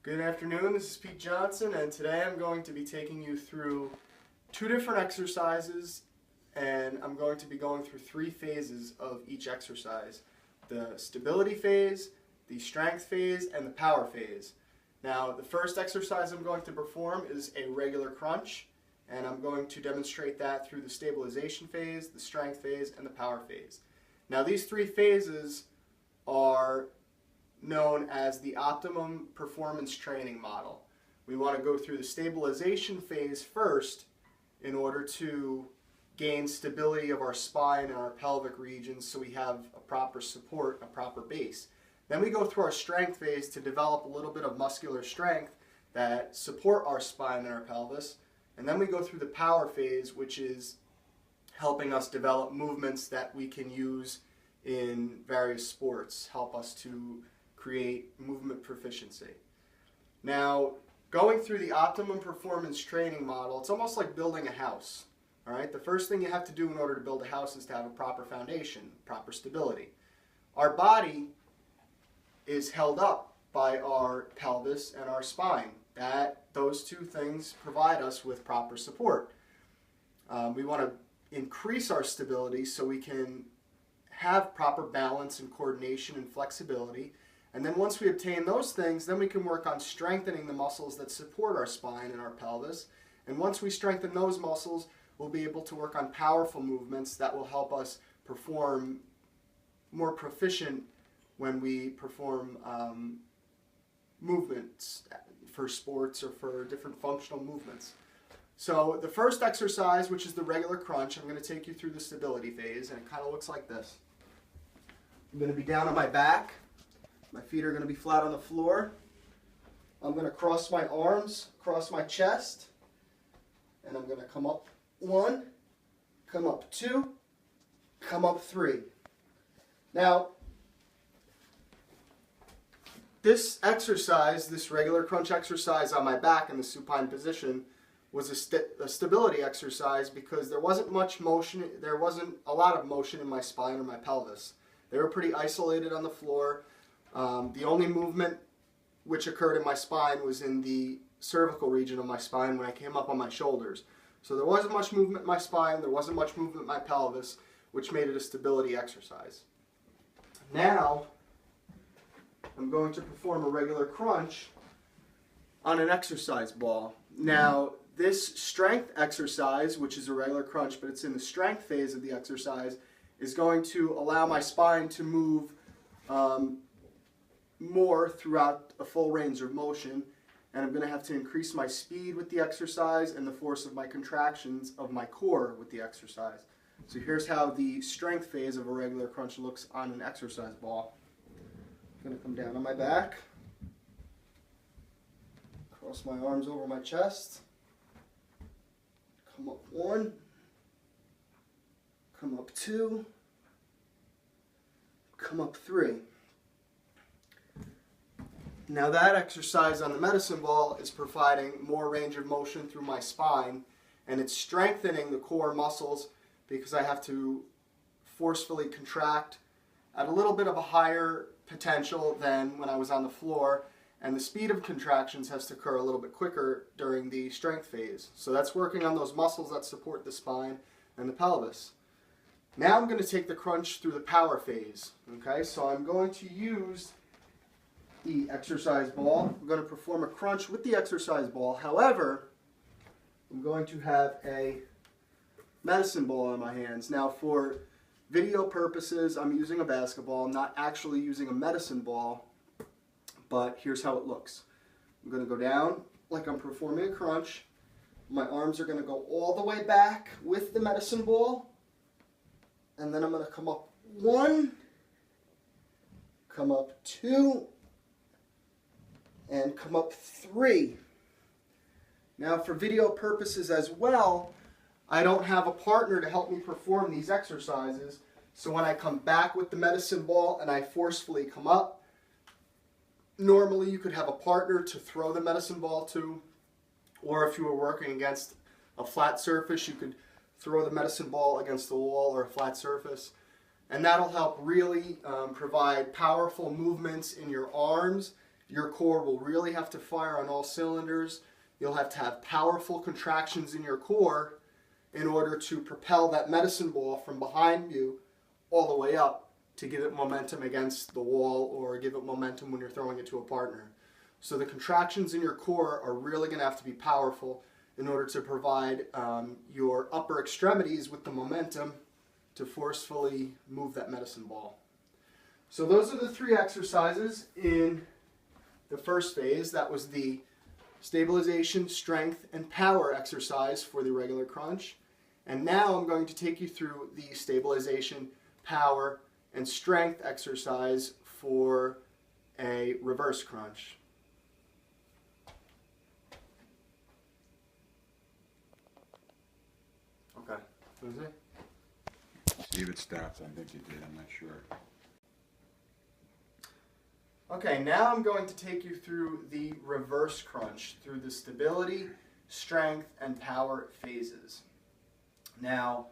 Good afternoon, this is Pete Johnson, and today I'm going to be taking you through two different exercises, and I'm going to be going through three phases of each exercise: the stability phase, the strength phase, and the power phase. Now, the first exercise I'm going to perform is a regular crunch, and I'm going to demonstrate that through the stabilization phase, the strength phase, and the power phase. Now, these three phases are known as the Optimum performance training model. We want to go through the stabilization phase first in order to gain stability of our spine and our pelvic regions so we have a proper support, a proper base. Then we go through our strength phase to develop a little bit of muscular strength that support our spine and our pelvis. And then we go through the power phase, which is helping us develop movements that we can use in various sports, help us to create movement proficiency. Now, going through the Optimum performance training model, it's almost like building a house. All right? The first thing you have to do in order to build a house is to have a proper foundation, proper stability. Our body is held up by our pelvis and our spine. Those two things provide us with proper support. We want to increase our stability so we can have proper balance and coordination and flexibility. And then once we obtain those things, then we can work on strengthening the muscles that support our spine and our pelvis. And once we strengthen those muscles, we'll be able to work on powerful movements that will help us perform more proficient when we perform movements for sports or for different functional movements. So the first exercise, which is the regular crunch, I'm going to take you through the stability phase, and it kind of looks like this. I'm going to be down on my back. My feet are going to be flat on the floor. I'm going to cross my arms across my chest, and I'm going to come up 1, come up 2, come up 3. Now, this exercise, this regular crunch exercise on my back in the supine position, was a stability exercise because there wasn't much motion, there wasn't a lot of motion in my spine or my pelvis. They were pretty isolated on the floor. The only movement which occurred in my spine was in the cervical region of my spine when I came up on my shoulders. So there wasn't much movement in my spine, there wasn't much movement in my pelvis, which made it a stability exercise. Now, I'm going to perform a regular crunch on an exercise ball. Now, this strength exercise, which is a regular crunch, but it's in the strength phase of the exercise, is going to allow my spine to move more throughout a full range of motion, and I'm going to have to increase my speed with the exercise and the force of my contractions of my core with the exercise. So here's how the strength phase of a regular crunch looks on an exercise ball. I'm going to come down on my back, cross my arms over my chest, come up 1, come up 2, come up 3. Now that exercise on the medicine ball is providing more range of motion through my spine, and it's strengthening the core muscles because I have to forcefully contract at a little bit of a higher potential than when I was on the floor, and the speed of contractions has to occur a little bit quicker during the strength phase. So that's working on those muscles that support the spine and the pelvis. Now I'm going to take the crunch through the power phase. Okay, so I'm going to use the exercise ball. I'm going to perform a crunch with the exercise ball. However, I'm going to have a medicine ball in my hands. Now, for video purposes, I'm using a basketball. I'm not actually using a medicine ball, but here's how it looks. I'm going to go down like I'm performing a crunch. My arms are going to go all the way back with the medicine ball, and then I'm going to come up 1, come up 2, and come up 3. Now, for video purposes as well, I don't have a partner to help me perform these exercises, so when I come back with the medicine ball and I forcefully come up, normally you could have a partner to throw the medicine ball to, or if you were working against a flat surface, you could throw the medicine ball against the wall or a flat surface, and that'll help really provide powerful movements in your arms Your core will really have to fire on all cylinders. You'll have to have powerful contractions in your core in order to propel that medicine ball from behind you all the way up to give it momentum against the wall or give it momentum when you're throwing it to a partner. So the contractions in your core are really going to have to be powerful in order to provide your upper extremities with the momentum to forcefully move that medicine ball. So those are the 3 exercises in the first phase. That was the stabilization, strength, and power exercise for the regular crunch. And now I'm going to take you through the stabilization, power, and strength exercise for a reverse crunch. Okay. What is it? See if it stops. I think it did. I'm not sure. Okay, now I'm going to take you through the reverse crunch, through the stability, strength, and power phases. Now,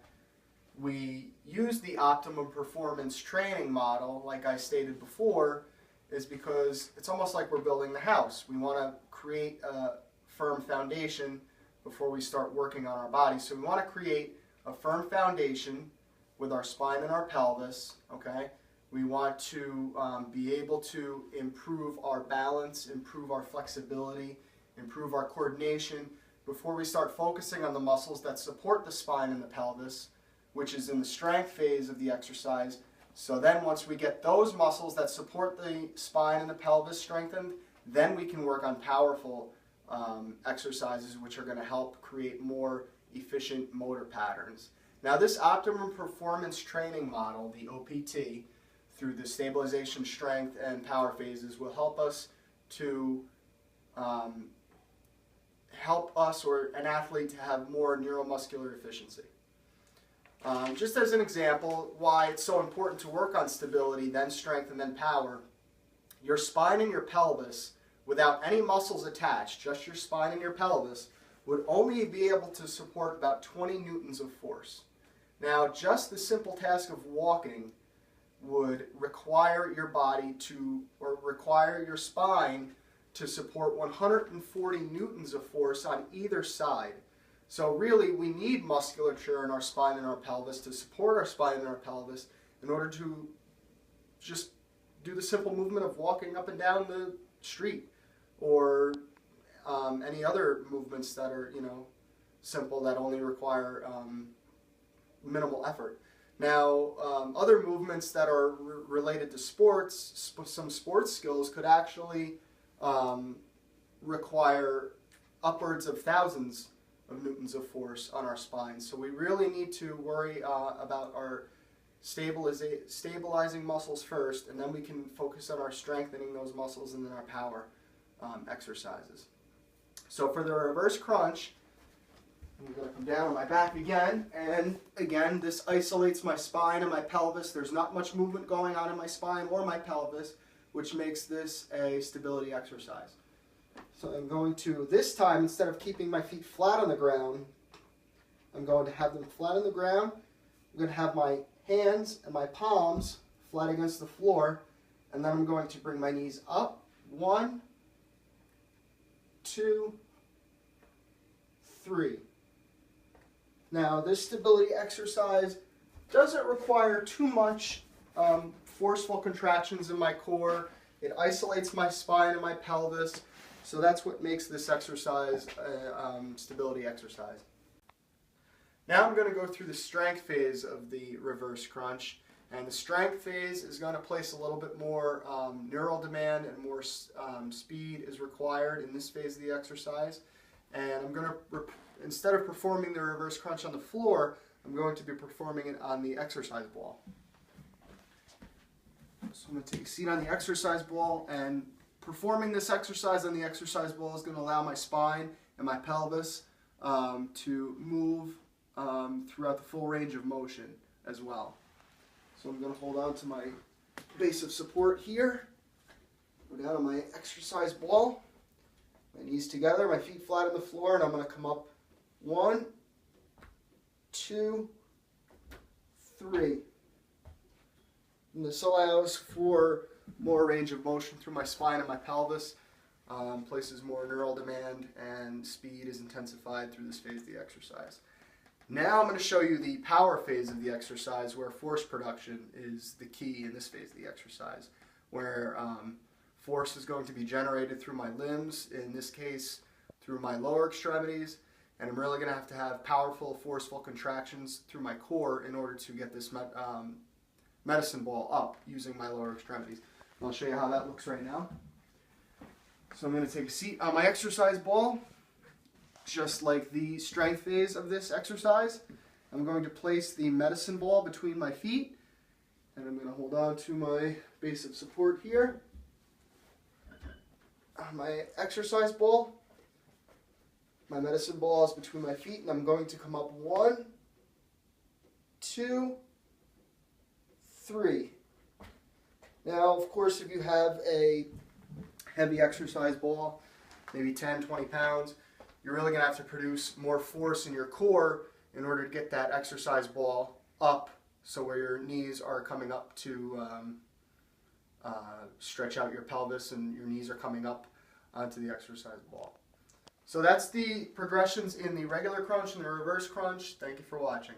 we use the Optimum Performance Training model, like I stated before, is because it's almost like we're building the house. We want to create a firm foundation before we start working on our body. So we want to create a firm foundation with our spine and our pelvis, okay? We want to be able to improve our balance, improve our flexibility, improve our coordination before we start focusing on the muscles that support the spine and the pelvis, which is in the strength phase of the exercise. So then once we get those muscles that support the spine and the pelvis strengthened, then we can work on powerful exercises which are going to help create more efficient motor patterns. Now this Optimum Performance Training model, the OPT, through the stabilization, strength, and power phases will help us to help us or an athlete to have more neuromuscular efficiency. Just as an example, why it's so important to work on stability, then strength, and then power, your spine and your pelvis, without any muscles attached, just your spine and your pelvis, would only be able to support about 20 newtons of force. Now, just the simple task of walking would require your body to, or require your spine to support 140 newtons of force on either side. So really, we need musculature in our spine and our pelvis to support our spine and our pelvis in order to just do the simple movement of walking up and down the street, or any other movements that are, simple, that only require minimal effort. Now, other movements that are related to sports, some sports skills could actually require upwards of thousands of newtons of force on our spine. So we really need to worry about our stabilizing muscles first, and then we can focus on our strengthening those muscles and then our power exercises. So for the reverse crunch, I'm going to come down on my back again, and again this isolates my spine and my pelvis. There's not much movement going on in my spine or my pelvis, which makes this a stability exercise. So I'm going to, this time, instead of keeping my feet flat on the ground, I'm going to have them flat on the ground. I'm going to have my hands and my palms flat against the floor, and then I'm going to bring my knees up. 1, 2, 3. Now, this stability exercise doesn't require too much forceful contractions in my core. It isolates my spine and my pelvis, so that's what makes this exercise a stability exercise. Now I'm going to go through the strength phase of the reverse crunch, and the strength phase is going to place a little bit more neural demand and more speed is required in this phase of the exercise. And I'm going to, instead of performing the reverse crunch on the floor, I'm going to be performing it on the exercise ball. So I'm going to take a seat on the exercise ball, and performing this exercise on the exercise ball is going to allow my spine and my pelvis to move throughout the full range of motion as well. So I'm going to hold on to my base of support here, go down on my exercise ball, my knees together, my feet flat on the floor, and I'm going to come up 1, 2, 3. And this allows for more range of motion through my spine and my pelvis, places more neural demand, and speed is intensified through this phase of the exercise. Now I'm going to show you the power phase of the exercise, where force production is the key in this phase of the exercise, where force is going to be generated through my limbs, in this case through my lower extremities, and I'm really going to have powerful, forceful contractions through my core in order to get this medicine ball up using my lower extremities. And I'll show you how that looks right now. So I'm going to take a seat on my exercise ball, just like the strength phase of this exercise. I'm going to place the medicine ball between my feet, and I'm going to hold on to my base of support here. My exercise ball, my medicine ball is between my feet, and I'm going to come up 1, 2, 3. Now, of course, if you have a heavy exercise ball, maybe 10, 20 pounds, you're really going to have to produce more force in your core in order to get that exercise ball up, so where your knees are coming up to stretch out your pelvis and your knees are coming up onto the exercise ball. So that's the progressions in the regular crunch and the reverse crunch. Thank you for watching.